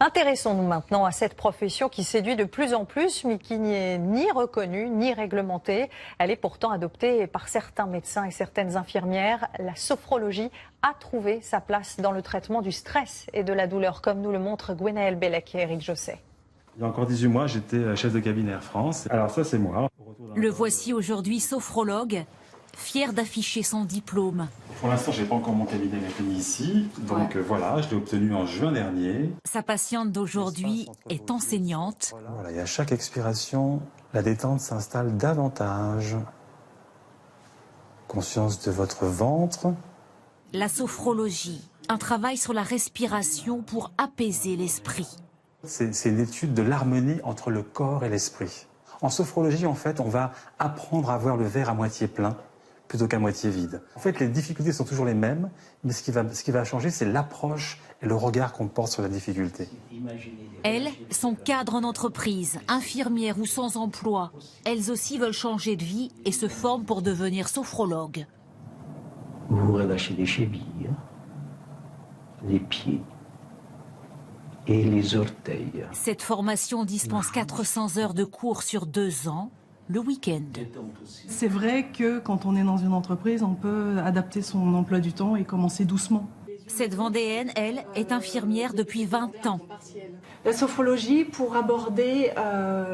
Intéressons-nous maintenant à cette profession qui séduit de plus en plus, mais qui n'est ni reconnue ni réglementée. Elle est pourtant adoptée par certains médecins et certaines infirmières. La sophrologie a trouvé sa place dans le traitement du stress et de la douleur, comme nous le montrent Gwenaël Bellec et Eric Josset. Il y a encore 18 mois, j'étais chef de cabinet Air France. Alors ça, c'est moi. Le voici aujourd'hui sophrologue, fier d'afficher son diplôme. Pour l'instant, je n'ai pas encore mon cabinet mécanique ici. Donc voilà, je l'ai obtenu en juin dernier. Sa patiente d'aujourd'hui est enseignante. Voilà, et à chaque expiration, la détente s'installe davantage. Conscience de votre ventre. La sophrologie, un travail sur la respiration pour apaiser l'esprit. C'est l'étude de l'harmonie entre le corps et l'esprit. En sophrologie, en fait, on va apprendre à voir le verre à moitié plein plutôt qu'à moitié vide. En fait, les difficultés sont toujours les mêmes, mais ce qui va changer, c'est l'approche et le regard qu'on porte sur la difficulté. Elles sont cadres en entreprise, infirmières ou sans emploi. Elles aussi veulent changer de vie et se forment pour devenir sophrologues. Vous relâchez les chevilles, les pieds et les orteils. Cette formation dispense 400 heures de cours sur 2 ans, le week-end. C'est vrai que quand on est dans une entreprise, on peut adapter son emploi du temps et commencer doucement. Cette Vendéenne, elle, est infirmière depuis 20 ans. La sophrologie pour aborder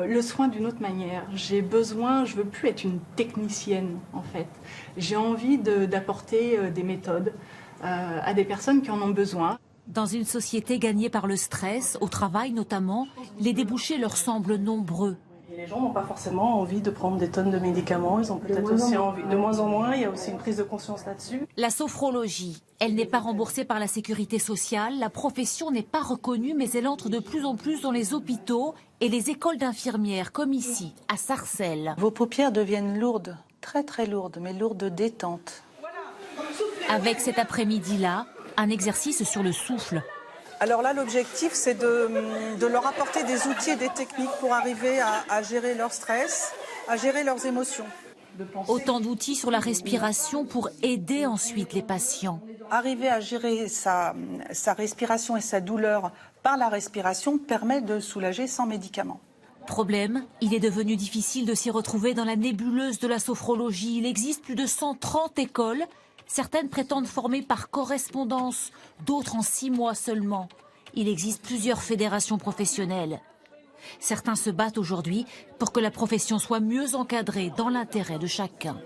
le soin d'une autre manière. J'ai besoin, je veux plus être une technicienne en fait. J'ai envie d'apporter des méthodes à des personnes qui en ont besoin. Dans une société gagnée par le stress, au travail notamment, les débouchés leur semblent nombreux. Les gens n'ont pas forcément envie de prendre des tonnes de médicaments, ils ont peut-être aussi envie, de moins en moins, il y a aussi une prise de conscience là-dessus. La sophrologie, elle n'est pas remboursée par la sécurité sociale, la profession n'est pas reconnue, mais elle entre de plus en plus dans les hôpitaux et les écoles d'infirmières, comme ici, à Sarcelles. Vos paupières deviennent lourdes, très très lourdes, mais lourdes de détente. Avec cet après-midi-là, un exercice sur le souffle. Alors là, l'objectif, c'est de leur apporter des outils et des techniques pour arriver à gérer leur stress, à gérer leurs émotions. Autant d'outils sur la respiration pour aider ensuite les patients. Arriver à gérer sa respiration et sa douleur par la respiration permet de soulager sans médicaments. Problème, il est devenu difficile de s'y retrouver dans la nébuleuse de la sophrologie. Il existe plus de 130 écoles. Certaines prétendent former par correspondance, d'autres en 6 mois seulement. Il existe plusieurs fédérations professionnelles. Certains se battent aujourd'hui pour que la profession soit mieux encadrée dans l'intérêt de chacun.